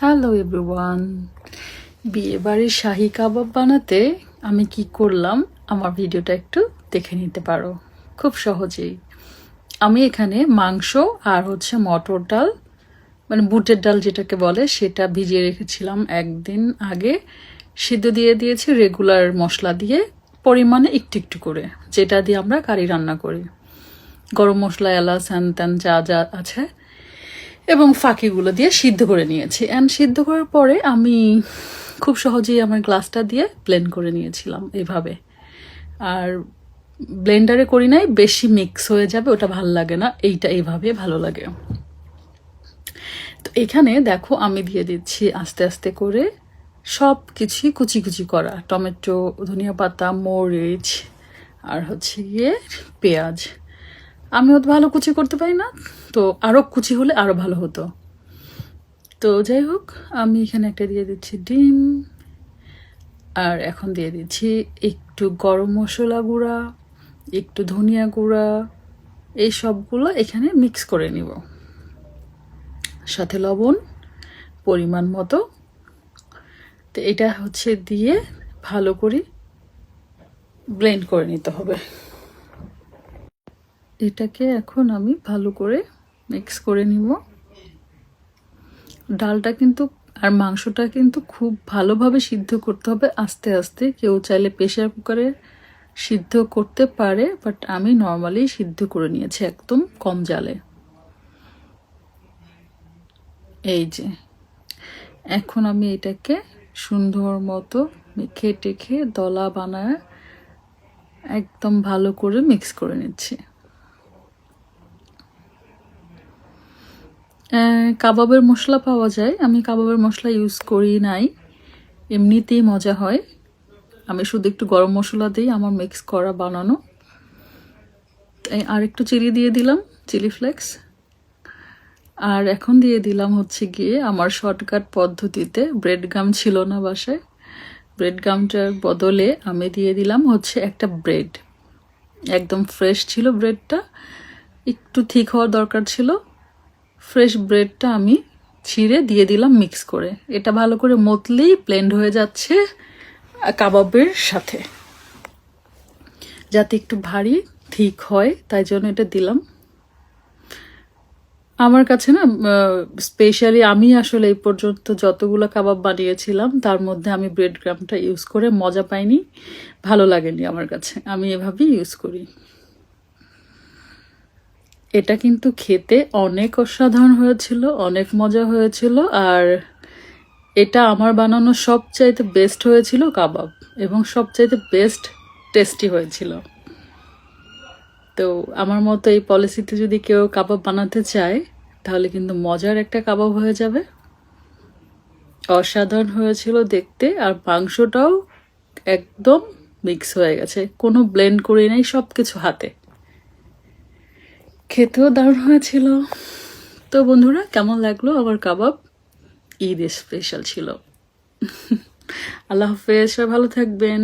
Hello everyone, বিয়ে বাড়ির শাহি কাবাব বানাতে আমি কি করলাম আমার ভিডিওটা একটু দেখে নিতে পারো। খুব সহজেই আমি এখানে মাংস আর মটর ডাল, মানে বুটের ডাল যেটাকে বলে, সেটা ভিজিয়ে রেখেছিলাম একদিন আগে। সিদ্ধ দিয়ে দিয়েছি রেগুলার মশলা দিয়ে, পরিমাণে একটু একটু করে, যেটা দিয়ে আমরা কারি রান্না করি। গরম মশলা, এলাচ, হ্যান ত্যান যা যা আছে, এবং ফাঁকিগুলো দিয়ে সিদ্ধ করে নিয়েছি। অ্যান্ড সিদ্ধ করার পরে আমি খুব সহজেই আমার গ্লাসটা দিয়ে ব্লেন্ড করে নিয়েছিলাম এইভাবে। আর ব্লেন্ডারে করি নাই, বেশি মিক্স হয়ে যাবে, ওটা ভালো লাগে না, এইটা এইভাবে ভালো লাগে। তো এখানে দেখো আমি দিয়ে দিচ্ছি আস্তে আস্তে করে সব কিছুই কুচি কুচি করা, টমেটো, ধনিয়া পাতা, মরিচ, আর গিয়ে পেঁয়াজ। আমি অত ভালো কুচি করতে পারি না, তো আরও কুচি হলে আরও ভালো হতো। তো যাই হোক, আমি এখানে একটা দিয়ে দিচ্ছি ডিম, আর এখন দিয়ে দিচ্ছি একটু গরম মশলা গুঁড়া, একটু ধনিয়া গুঁড়া, এই সবগুলো এখানে মিক্স করে নিব, সাথে লবণ পরিমাণ মতো। তো এটা দিয়ে ভালো করে ব্লেন্ড করে নিতে হবে। এটাকে এখন আমি ভালো করে মিক্স করে নিব। ডালটা কিন্তু আর মাংসটা কিন্তু খুব ভালোভাবে সিদ্ধ করতে হবে, আস্তে আস্তে। কেউ চাইলে প্রেসার কুকারে সিদ্ধ করতে পারে, বাট আমি নর্মালি সিদ্ধ করে নিয়েছি একদম কম জালে। এই যে এখন আমি এটাকে সুন্দর মতো মেখে টেখে দলা বানায় একদম ভালো করে মিক্স করে নিচ্ছি। কাবাবের মশলা পাওয়া যায়, আমি কাবাবের মশলা ইউজ করি নাই, এমনিতেই মজা হয়। আমি শুধু একটু গরম মশলা দিই আমার মিক্স করা বানানো। আর একটু চিলি দিয়ে দিলাম, চিলি ফ্লেক্স। আর এখন দিয়ে দিলাম গিয়ে আমার শর্টকাট পদ্ধতিতে, ব্রেড গাম ছিল না বাসায়, ব্রেড গামটার বদলে আমি দিয়ে দিলাম একটা ব্রেড। একদম ফ্রেশ ছিল ব্রেডটা, একটু থিক হওয়ার দরকার ছিল। ফ্রেশ ব্রেডটা আমি ছিঁড়ে দিয়ে দিলাম মিক্স করে। এটা ভালো করে মতলেই ব্লেন্ড হয়ে যাচ্ছে কাবাবের সাথে, যাতে একটু ভারী থিক হয়, তাই জন্য এটা দিলাম। আমার কাছে না স্পেশালি আমি আসলে এই পর্যন্ত যতগুলো কাবাব বানিয়েছিলাম তার মধ্যে আমি ব্রেড ক্রাম্বটা ইউজ করে মজা পাইনি, ভালো লাগেনি আমার কাছে। আমি এভাবেই ইউজ করি। এটা কিন্তু খেতে অনেক অসাধারণ হয়েছিল, অনেক মজা হয়েছিল। আর এটা আমার বানানো সবচাইতে বেস্ট হয়েছিল কাবাব, এবং সবচাইতে বেস্ট টেস্টি হয়েছিল। তো আমার মতো এই পলিসিতে যদি কেউ কাবাব বানাতে চায়, তাহলে কিন্তু মজার একটা কাবাব হয়ে যাবে। অসাধারণ হয়েছিল দেখতে, আর মাংসটাও একদম মিক্স হয়ে গেছে, কোনো ব্লেন্ড করে নাই, সব কিছু হাতে। খেতেও দারুণ হয়েছিল। তো বন্ধুরা, কেমন লাগলো আমার কাবাব? ঈদ স্পেশাল ছিল। আল্লাহ হাফেজ, সবাই ভালো থাকবেন।